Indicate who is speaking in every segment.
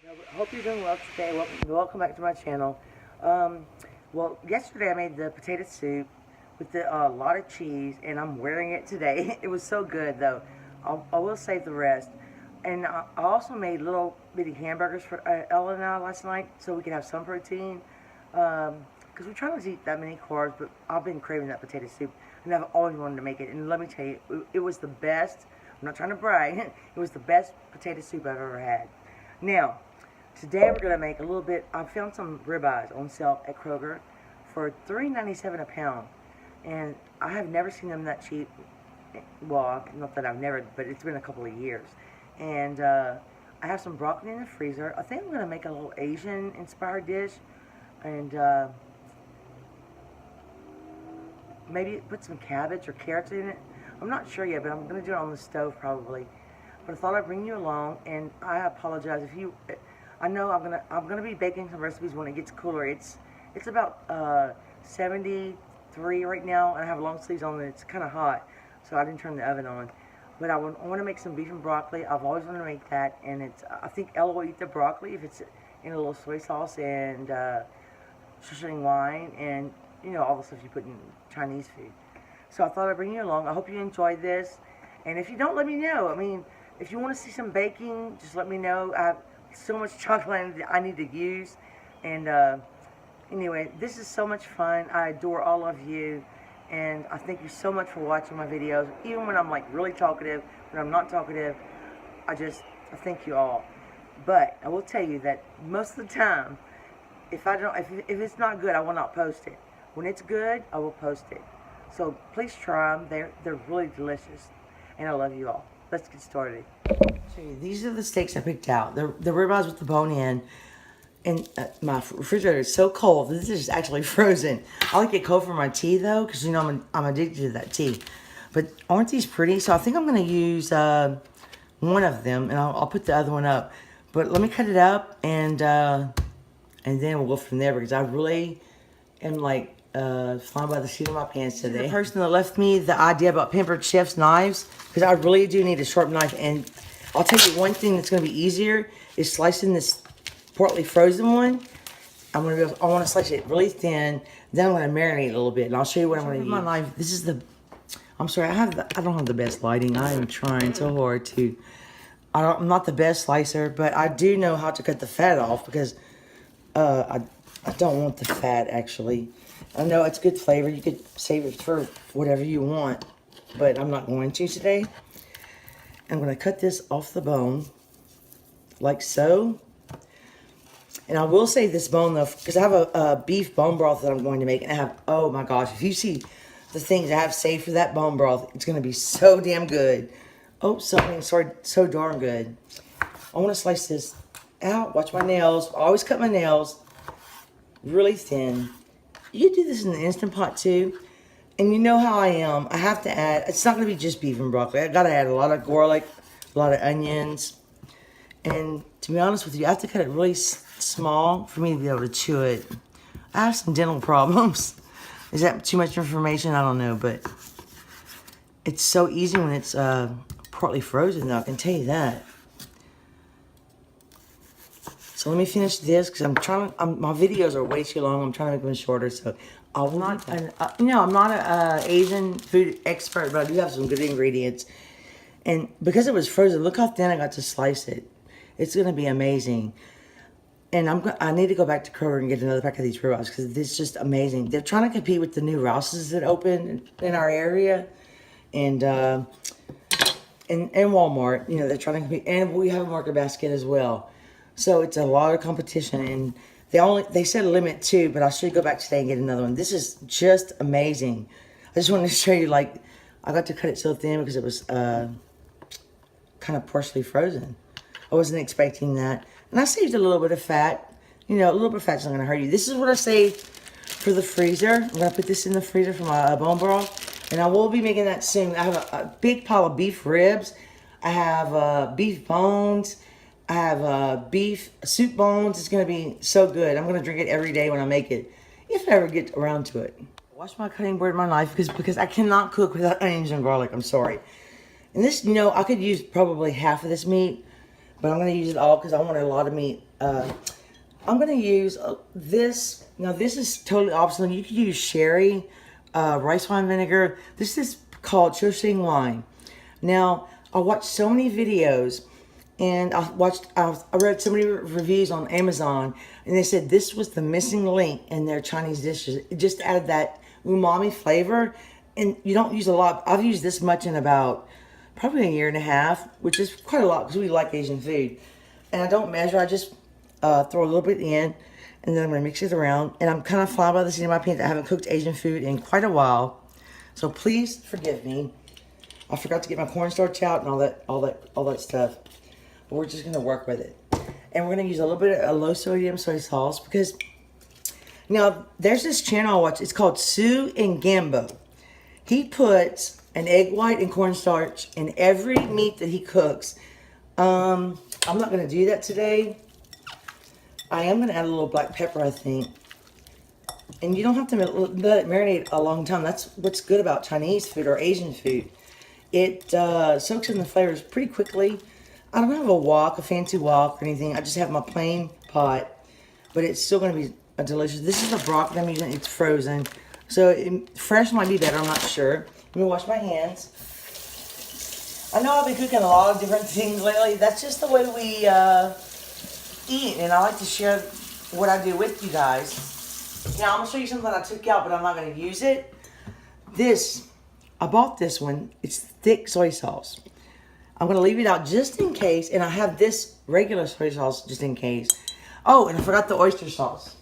Speaker 1: I hope you're doing well today. Welcome back to my channel. Well, yesterday I made the potato soup with a lot of cheese, and I'm wearing it today. It was so good, though. I will save the rest. And I also made little bitty hamburgers for Ella and I last night, so we could have some protein. Because we try not to eat that many carbs, but I've been craving that potato soup, and I've always wanted to make it. And let me tell you, it was the best. I'm not trying to brag. It was the best potato soup I've ever had. Now, today we're going to make a little bit. I found some ribeyes on sale at Kroger for $3.97 a pound. And I have never seen them that cheap. Well, not that I've never, but it's been a couple of years. And I have some broccoli in the freezer. I think I'm going to make a little Asian inspired dish. And maybe put some cabbage or carrots in it. I'm not sure yet, but I'm going to do it on the stove probably. But I thought I'd bring you along, and I apologize if you. I know I'm gonna be baking some recipes when it gets cooler. It's about 73 right now, and I have long sleeves on, and it's kind of hot, so I didn't turn the oven on. But I want to make some beef and broccoli. I've always wanted to make that, and I think Ella will eat the broccoli if it's in a little soy sauce and Szechuan wine, and all the stuff you put in Chinese food. So I thought I'd bring you along. I hope you enjoyed this, and if you don't, let me know. I mean, if you want to see some baking, just let me know. I have so much chocolate I need to use. And anyway, this is so much fun. I adore all of you. And I thank you so much for watching my videos. Even when I'm like really talkative, when I'm not talkative, I thank you all. But I will tell you that most of the time, if it's not good, I will not post it. When it's good, I will post it. So please try them. They're really delicious. And I love you all. Let's get started. These are the steaks I picked out. They're the ribeyes with the bone in. And my refrigerator is so cold. This is actually frozen. I like it cold for my tea, though, because, I'm addicted to that tea. But aren't these pretty? So I think I'm going to use one of them, and I'll put the other one up. But let me cut it up, and then we'll go from there, because I really am, like, flying by the seat of my pants today. The person that left me the idea about Pampered Chef's knives, because I really do need a sharp knife. And I'll tell you one thing that's going to be easier is slicing this partly frozen one. I want to slice it really thin. Then I'm going to marinate it a little bit, and I'll show you what I'm going to use. My knife. This is the. I'm sorry, I don't have the best lighting. I am trying so hard to. I'm not the best slicer, but I do know how to cut the fat off, because I don't want the fat actually. I know it's good flavor. You could save it for whatever you want, but I'm not going to today. I'm going to cut this off the bone, like so. And I will save this bone, though, because I have a beef bone broth that I'm going to make. And I have, oh my gosh, if you see the things I have saved for that bone broth, it's going to be so damn good. Oh, so darn good. I want to slice this out. Watch my nails. I always cut my nails really thin. You do this in the Instant Pot too, and you know how I am. I have to add, it's not going to be just beef and broccoli. I got to add a lot of garlic, a lot of onions, and to be honest with you, I have to cut it really small for me to be able to chew it. I have some dental problems. Is that too much information? I don't know, but it's so easy when it's partly frozen, though, I can tell you that. So let me finish this, because my videos are way too long. I'm trying to make them shorter, so I'm not an Asian food expert, but I do have some good ingredients. And because it was frozen, look how thin I got to slice it. It's going to be amazing. And I need to go back to Kroger and get another pack of these ribeyes, because it's just amazing. They're trying to compete with the new Rouse's that opened in our area, and Walmart. They're trying to compete, and we have a Market Basket as well. So it's a lot of competition, and they said limit 2, but I should go back today and get another one. This is just amazing. I just wanted to show you, like, I got to cut it so thin because it was kind of partially frozen. I wasn't expecting that. And I saved a little bit of fat. A little bit of fat's not going to hurt you. This is what I saved for the freezer. I'm going to put this in the freezer for my bone broth. And I will be making that soon. I have a big pile of beef ribs. I have beef bones. I have beef soup bones. It's going to be so good. I'm going to drink it every day when I make it, if I ever get around to it. Wash my cutting board and my knife, because I cannot cook without onions and garlic. I'm sorry. And this, I could use probably half of this meat, but I'm going to use it all because I want a lot of meat I'm going to use this. Now, this is totally optional. You could use sherry, rice wine vinegar. This is called Shoshing wine. Now, I watched so many videos, and I read so many reviews on Amazon, and they said this was the missing link in their Chinese dishes. It just added that umami flavor, and you don't use a lot. I've used this much in about probably a year and a half, which is quite a lot because we like Asian food. And I don't measure. I just throw a little bit in, and then I'm going to mix it around. And I'm kind of flying by the seat of my pants. I haven't cooked Asian food in quite a while, so please forgive me. I forgot to get my cornstarch out and all that stuff. But we're just going to work with it. And we're going to use a little bit of low sodium soy sauce because now there's this channel I watch. It's called Sue and Gambo. He puts an egg white and cornstarch in every meat that he cooks. I'm not going to do that today. I am going to add a little black pepper, I think. And you don't have to let it marinate a long time. That's what's good about Chinese food or Asian food. It soaks in the flavors pretty quickly. I don't have a fancy wok or anything. I just have my plain pot. But it's still going to be delicious. This is the broccoli I'm using. It's frozen. So fresh might be better. I'm not sure. Let me wash my hands. I know I've been cooking a lot of different things lately. That's just the way we eat. And I like to share what I do with you guys. Now, I'm going to show you something I took out, but I'm not going to use it. I bought this one. It's thick soy sauce. I'm going to leave it out just in case. And I have this regular soy sauce just in case. Oh, and I forgot the oyster sauce.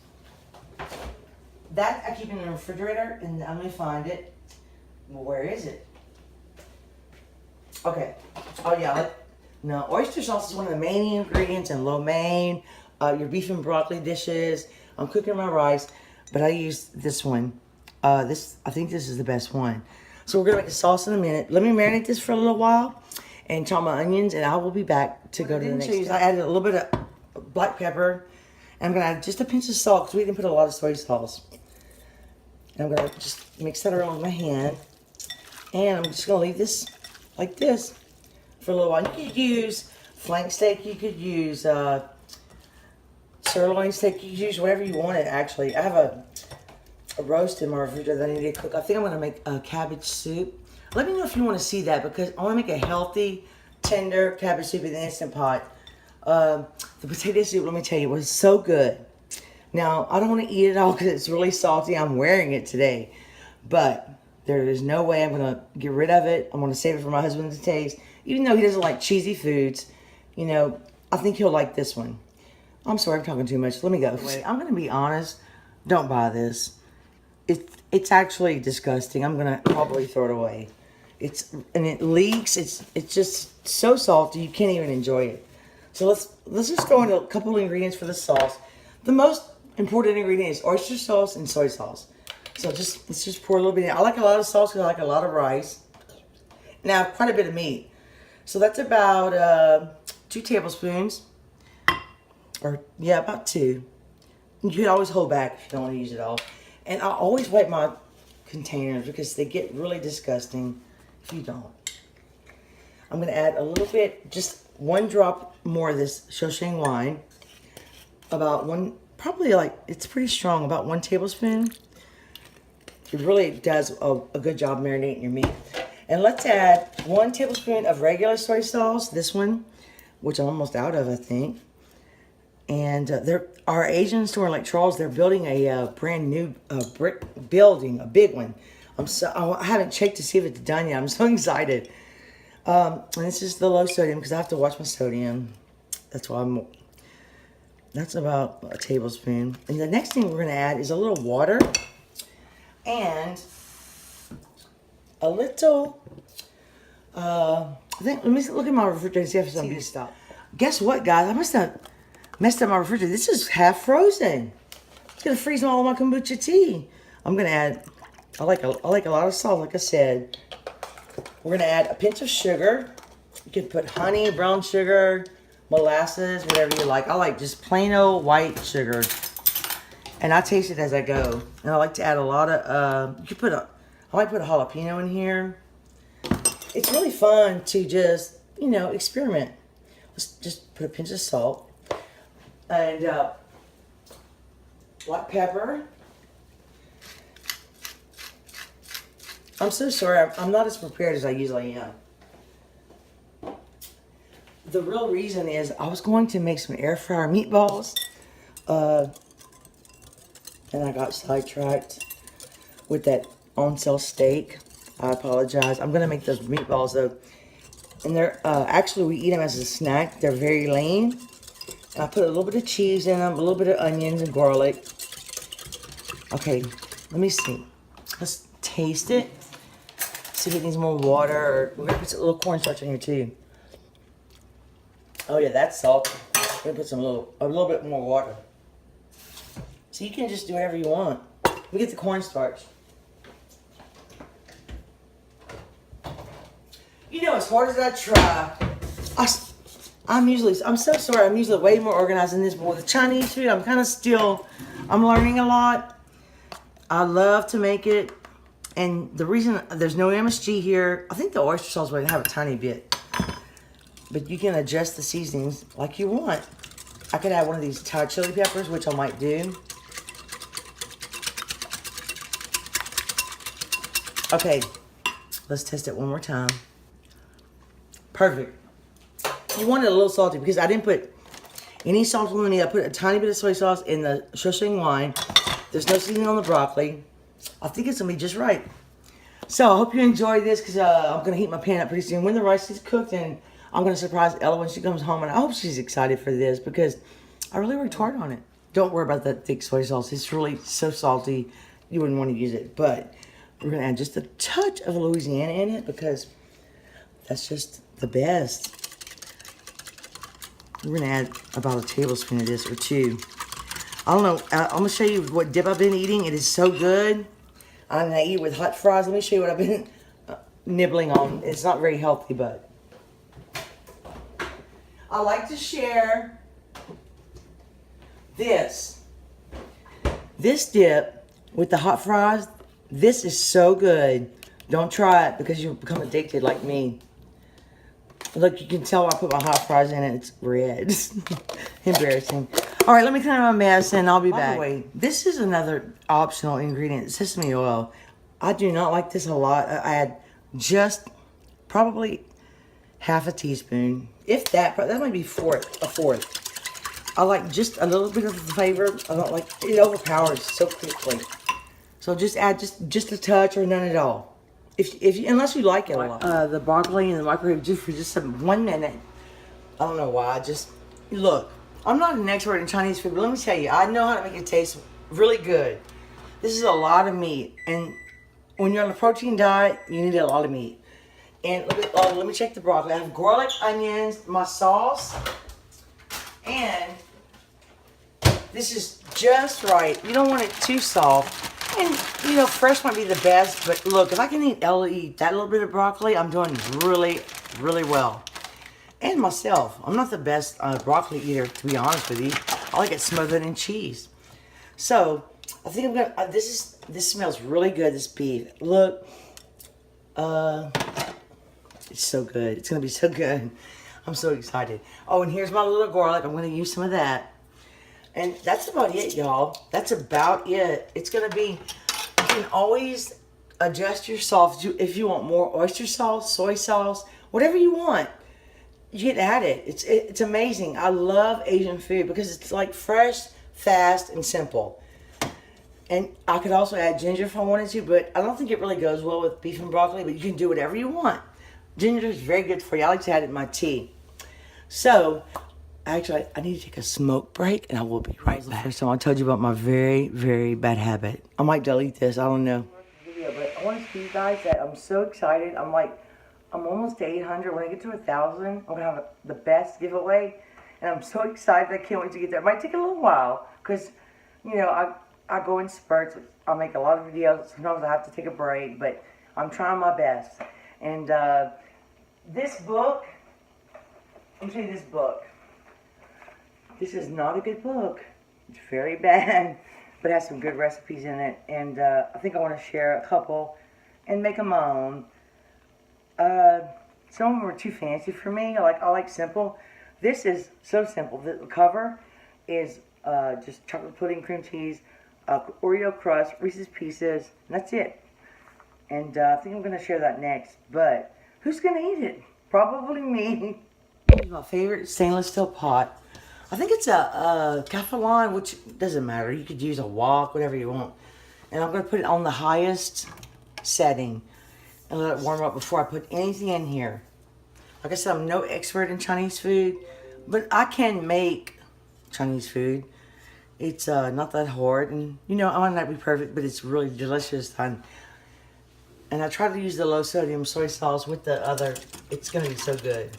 Speaker 1: That I keep in the refrigerator, and I'm going to find it. Well, where is it? Okay. Oh, yeah. No, oyster sauce is one of the main ingredients in lo mein, your beef and broccoli dishes. I'm cooking my rice, but I use this one. I think this is the best one. So we're going to make the sauce in a minute. Let me marinate this for a little while and chop my onions, and I will be back to go to the next step. I added a little bit of black pepper, and I'm going to add just a pinch of salt because we didn't put a lot of soy sauce. And I'm going to just mix that around with my hand. And I'm just going to leave this like this for a little while. You could use flank steak. You could use sirloin steak. You could use whatever you wanted, actually. I have a roast in my refrigerator that I need to cook. I think I'm going to make a cabbage soup. Let me know if you want to see that because I want to make a healthy, tender cabbage soup in the Instant Pot. The potato soup, let me tell you, was so good. Now, I don't want to eat it all because it's really salty. I'm wearing it today. But there is no way I'm going to get rid of it. I'm going to save it for my husband to taste. Even though he doesn't like cheesy foods, you know, I think he'll like this one. I'm sorry, I'm talking too much. Let me go. Wait, I'm going to be honest. Don't buy this. It's actually disgusting. I'm going to probably throw it away. And it leaks. It's just so salty you can't even enjoy it. So let's just throw in a couple of ingredients for the sauce. The most important ingredient is oyster sauce and soy sauce. So let's just pour a little bit in. I like a lot of sauce because I like a lot of rice. Now, quite a bit of meat. So that's about 2 tablespoons. Or, yeah, about 2. You can always hold back if you don't want to use it all. And I always wipe my containers because they get really disgusting if you don't. I'm going to add a little bit, just 1 drop more of this Shoshing wine. About 1, probably like, it's pretty strong, about 1 tablespoon. It really does a good job marinating your meat. And let's add 1 tablespoon of regular soy sauce, this one, which I'm almost out of, I think. And our Asian store in Lake Charles, they're building a brand new brick building, a big one. I haven't checked to see if it's done yet. I'm so excited. And this is the low sodium because I have to watch my sodium. That's about a tablespoon. And the next thing we're going to add is a little water and a little, let me look at my refrigerator and see if something stopped. Guess what, guys? I must have messed up my refrigerator. This is half frozen. It's going to freeze all my kombucha tea. I'm going to add, I like a lot of salt, like I said. We're going to add a pinch of sugar. You could put honey, brown sugar, molasses, whatever you like. I like just plain old white sugar. And I taste it as I go. And I like to add a lot of, I might put a jalapeno in here. It's really fun to just, experiment. Let's just put a pinch of salt. And black pepper. I'm so sorry, I'm not as prepared as I usually am. The real reason is I was going to make some air fryer meatballs, and I got sidetracked with that on-sale steak. I apologize. I'm gonna make those meatballs though, and they're actually we eat them as a snack. They're very lean. And I put a little bit of cheese in them, a little bit of onions and garlic. Okay, let me see. Let's taste it. See if it needs more water. Or we're gonna put a little cornstarch in here too. Oh yeah, that's salt. We're gonna put a little bit more water. So you can just do whatever you want. We get the cornstarch. You know, as hard as I try, I'm so sorry. I'm usually way more organized than this, but with the Chinese food, I'm learning a lot. I love to make it. And the reason there's no MSG here, I think the oyster sauce would have a tiny bit. But you can adjust the seasonings like you want. I could add one of these Thai chili peppers, which I might do. Okay, let's test it one more time. Perfect. You want it a little salty because I didn't put any salt on it. I put a tiny bit of soy sauce in the Szechuan wine. There's no seasoning on the broccoli. I think it's gonna be just right. So I hope you enjoy this because I'm gonna heat my pan up pretty soon. When the rice is cooked, and I'm gonna surprise Ella when she comes home, and I hope she's excited for this because I really worked hard on it. Don't worry about that thick soy sauce. It's really so salty, you wouldn't want to use it. But we're gonna add just a touch of Louisiana in it because that's just the best. We're gonna add about a tablespoon of this or two. I don't know. I'm gonna show you what dip I've been eating. It is so good. I'm gonna eat it with hot fries. Let me show you what I've been nibbling on. It's not very healthy, but I like to share this dip with the hot fries. This is so good. Don't try it because you'll become addicted like me. Look, you can tell I put my hot fries in it. It's red. Embarrassing. All right, let me clean up my mess and I'll be back. By the way, this is another optional ingredient, sesame oil. I do not like this a lot. I add just probably half a teaspoon. If that might be a fourth. I like just a little bit of the flavor. I don't like, it overpowers so quickly. So just add just a touch or none at all. Unless you like it a lot. The broccoli in the microwave just for 1 minute. I don't know why. Just look. I'm not an expert in Chinese food, but let me tell you, I know how to make it taste really good. This is a lot of meat, and when you're on a protein diet, you need a lot of meat. And let me check the broccoli. I have garlic, onions, my sauce, and this is just right. You don't want it too soft. And, you know, fresh might be the best, but look, if I can eat that little bit of broccoli, I'm doing really, really well. And myself, I'm not the best broccoli eater, to be honest with you. I like it smothered in cheese. So, I think I'm gonna, this smells really good, this beef. Look, it's so good. It's gonna be so good. I'm so excited. Oh, and here's my little garlic. I'm gonna use some of that. And that's about it, y'all. That's about it. It's going to be, you can always adjust your sauce if you want more oyster sauce, soy sauce, whatever you want. You can add it. It's amazing. I love Asian food because it's like fresh, fast, and simple. And I could also add ginger if I wanted to, but I don't think it really goes well with beef and broccoli, but you can do whatever you want. Ginger is very good for you. I like to add it in my tea. So, actually, I need to take a smoke break, and I will be right back. First time I told you about my very, very bad habit. I might delete this. I don't know. But I want to tell you guys that I'm so excited. I'm almost to 800. When I get to 1,000, I'm going to have the best giveaway. And I'm so excited. I can't wait to get there. It might take a little while because, you know, I go in spurts. I make a lot of videos. Sometimes I have to take a break, but I'm trying my best. And this book, let me show you this book. This is not a good book. It's very bad, but it has some good recipes in it. And I think I want to share a couple and make them my own. Some of them are too fancy for me. I like simple. This is so simple. The cover is just chocolate pudding, cream cheese, Oreo crust, Reese's Pieces, and that's it. And I think I'm going to share that next. But who's going to eat it? Probably me. This is my favorite stainless steel pot. I think it's a Calphalon, which doesn't matter. You could use a wok, whatever you want. And I'm going to put it on the highest setting and let it warm up before I put anything in here. Like I said, I'm no expert in Chinese food, but I can make Chinese food. It's not that hard, and you know, I might not be perfect, but it's really delicious. And I try to use the low sodium soy sauce with the other. It's gonna be so good.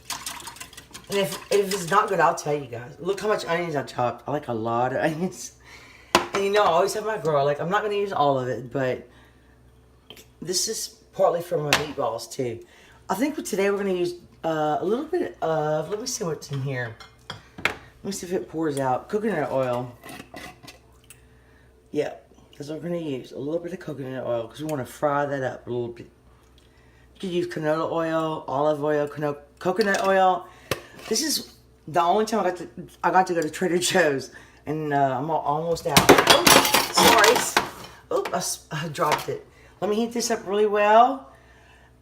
Speaker 1: And if it's not good, I'll tell you guys. Look how much onions I chopped. I like a lot of onions. And you know, I always have my garlic. I'm not gonna use all of it, but this is partly for my meatballs too. I think today we're gonna use a little bit of, let me see what's in here. Let me see if it pours out. Coconut oil. Yeah, that's what we're going to use. A little bit of coconut oil because we want to fry that up a little bit. You could use canola oil, olive oil, coconut oil. This is the only time I got to go to Trader Joe's, and I'm almost out. Oh, sorry. Oh, I dropped it. Let me heat this up really well,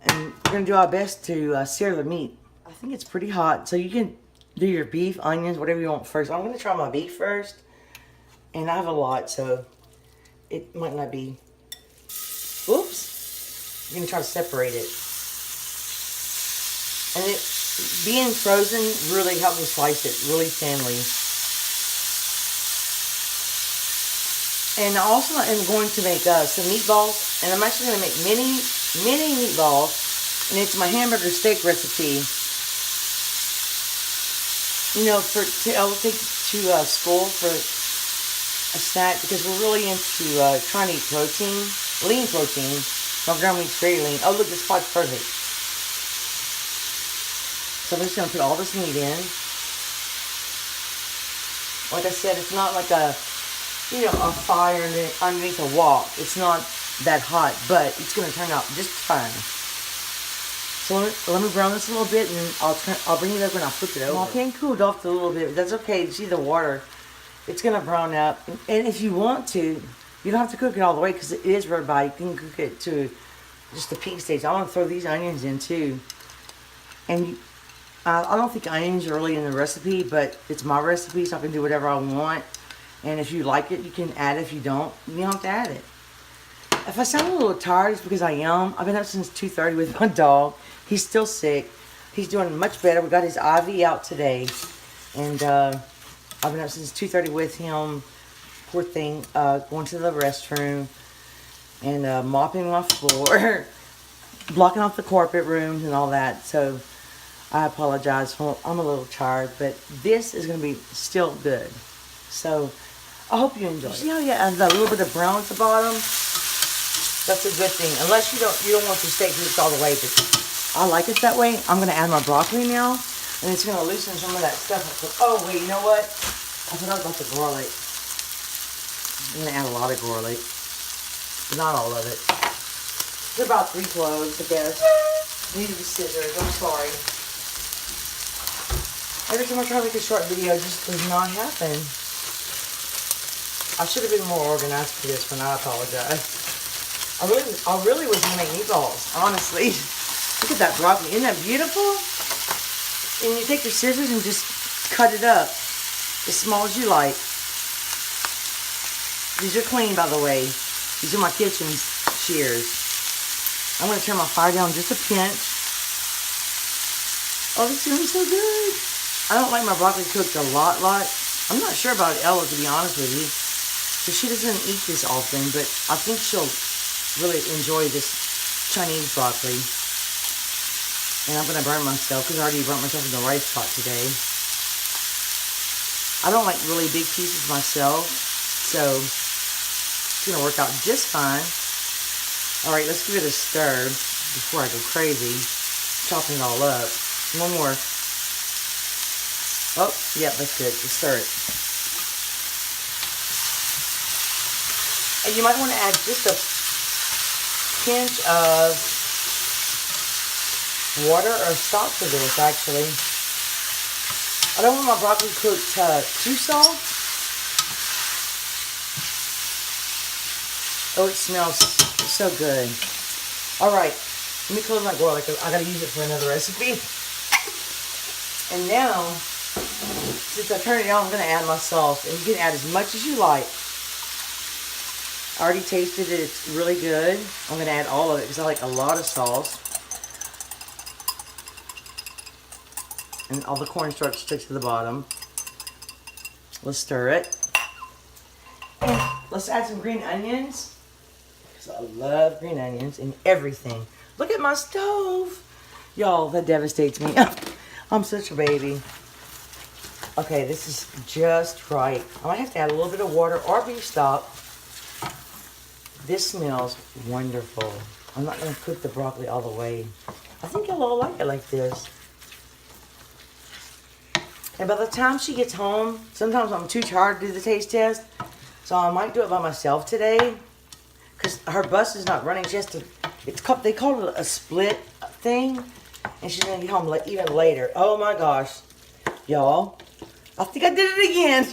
Speaker 1: and we're going to do our best to sear the meat. I think it's pretty hot, so you can do your beef, onions, whatever you want first. I'm going to try my beef first, and I have a lot, so it might not be. Oops. I'm going to try to separate it. And it being frozen really helped me slice it really thinly. And I also am going to make some meatballs, and I'm actually going to make mini meatballs, and it's my hamburger steak recipe. You know, I'll take to school for a snack because we're really into trying to eat protein, lean protein. My grandma eats very lean. Oh, look, this pot's perfect. So I'm just going to put all this meat in. Like I said, it's not like a fire underneath a wok. It's not that hot, but it's going to turn out just fine. So let me brown this a little bit, and I'll bring it over and I'll flip it over. Well, it cooled off a little bit, but that's okay. You see the water, it's going to brown up. And if you want to, you don't have to cook it all the way because it is ribeye. You can cook it to just the pink stage. I want to throw these onions in too. And I don't think onions are really in the recipe, but it's my recipe, so I can do whatever I want. And if you like it, you can add it. If you don't, you don't have to add it. If I sound a little tired, it's because I am. I've been up since 2:30 with my dog. He's still sick. He's doing much better. We got his IV out today. And I've been up since 2:30 with him. Poor thing. Going to the restroom. And mopping my floor. Blocking off the carpet rooms and all that. So I apologize. I'm a little tired. But this is going to be still good. So I hope you enjoy it. See how you add a little bit of brown at the bottom? That's a good thing. Unless you don't want your steak cooked all the way, but I like it that way. I'm gonna add my broccoli now, and it's gonna loosen some of that stuff. Oh wait, you know what? I forgot about the garlic. I'm gonna add a lot of garlic, but not all of it. It's about 3 cloves, I guess. Needed the scissors. I'm sorry. Every time I try to make a short video, it just does not happen. I should have been more organized for this one. I apologize. I really was gonna make meatballs, honestly. Look at that broccoli. Isn't that beautiful? And you take your scissors and just cut it up as small as you like. These are clean, by the way. These are my kitchen shears. I'm gonna turn my fire down just a pinch. Oh, this is gonna be so good. I don't like my broccoli cooked a lot. I'm not sure about Ella, to be honest with you. Because she doesn't eat this often, but I think she'll really enjoy this Chinese broccoli. And I'm going to burn myself because I already burnt myself in the rice pot today. I don't like really big pieces myself, so it's going to work out just fine. Alright, let's give it a stir before I go crazy, chopping it all up. One more. Oh, yeah, that's good. Just stir it. And you might want to add just a pinch of water or salt to this, actually. I don't want my broccoli cooked too soft, Oh, it smells so good. All right, let me close my garlic. I gotta use it for another recipe. And now, since I turned it on, I'm gonna add my sauce. And you can add as much as you like. I already tasted it, it's really good. I'm gonna add all of it because I like a lot of sauce. And all the cornstarch sticks to the bottom. Let's stir it. And let's add some green onions. Because I love green onions in everything. Look at my stove. Y'all, that devastates me. I'm such a baby. Okay, this is just right. I might have to add a little bit of water or beef stock. This smells wonderful. I'm not going to cook the broccoli all the way. I think you'll all like it like this. And by the time she gets home, sometimes I'm too tired to do the taste test. So I might do it by myself today. Because her bus is not running. She has to, they call it a split thing. And she's going to get home even later. Oh my gosh. Y'all, I think I did it again.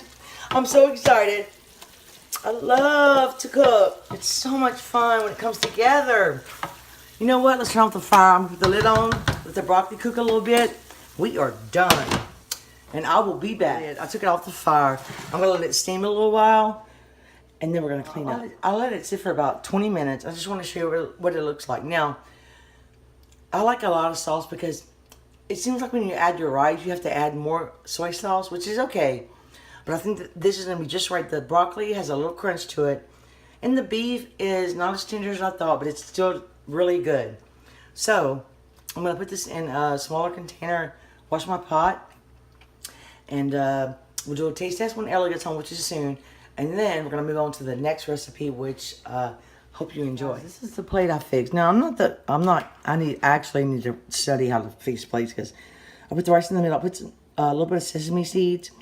Speaker 1: I'm so excited. I love to cook. It's so much fun when it comes together. You know what? Let's turn off the fire. I'm going to put the lid on. Let the broccoli cook a little bit. We are done. And I will be back. I took it off the fire. I'm going to let it steam a little while. And then we're going to clean up. I'll let it sit for about 20 minutes. I just want to show you what it looks like. Now, I like a lot of sauce because it seems like when you add your rice, you have to add more soy sauce, which is okay. But I think that this is going to be just right. The broccoli has a little crunch to it. And the beef is not as tender as I thought, but it's still really good. So, I'm going to put this in a smaller container, wash my pot, and we'll do a taste test when Ella gets home, which is soon. And then we're going to move on to the next recipe, which hope you enjoy. This is the plate I fixed. Now, I actually need to study how to fix plates because I put the rice in the middle. I put a little bit of sesame seeds.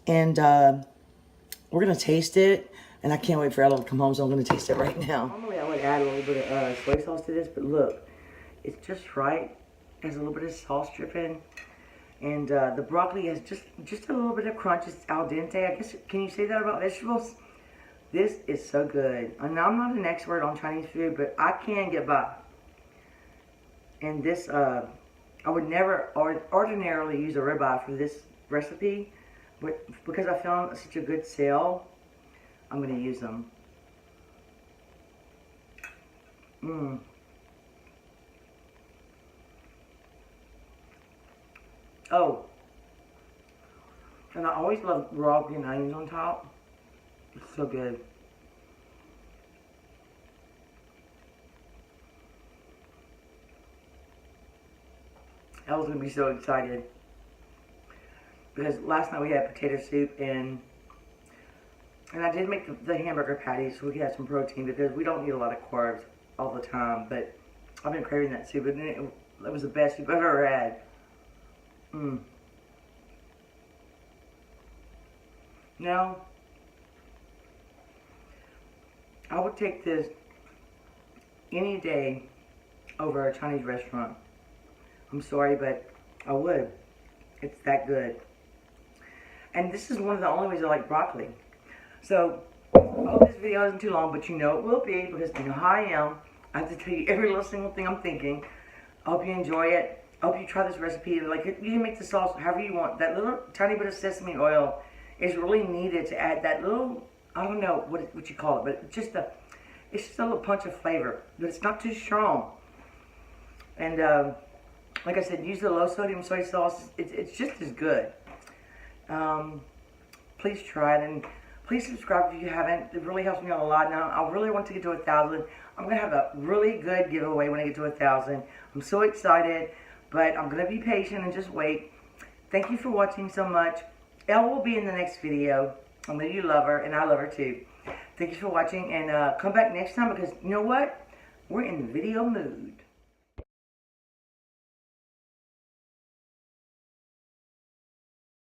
Speaker 1: And we're going to taste it. And I can't wait for Ella to come home, so I'm going to taste it right now. Normally, I would add a little bit of soy sauce to this, but look, it's just right. There's a little bit of sauce dripping. And the broccoli has just a little bit of crunch. It's al dente. I guess, can you say that about vegetables? This is so good. And I'm not an expert on Chinese food, but I can get by. And this, I would never ordinarily use a ribeye for this recipe. But because I found such a good sale, I'm going to use them. Oh. And I always love raw green onions on top. It's so good. I was going to be so excited. Because last night we had potato soup and I did make the hamburger patties so we could have some protein because we don't eat a lot of carbs all the time. But I've been craving that soup and it was the best soup I've ever had. Now, I would take this any day over a Chinese restaurant. I'm sorry, but I would. It's that good. And this is one of the only ways I like broccoli. So, I hope this video isn't too long, but you know it will be because you know how I am. I have to tell you every little single thing I'm thinking. I hope you enjoy it. I hope you try this recipe. Like, you can make the sauce however you want. That little tiny bit of sesame oil is really needed to add that little, I don't know what you call it, but it's just a little punch of flavor. But it's not too strong. And, like I said, use the low sodium soy sauce. It's just as good. Please try it and please subscribe if you haven't. It really helps me out a lot. Now I really want to get to 1,000. I'm gonna have a really good giveaway when I get to 1,000. I'm so excited, but I'm gonna be patient and just wait. Thank you for watching so much. Elle will be in the next video. I know you love her and I love her too. Thank you for watching and come back next time because you know what? We're in video mood.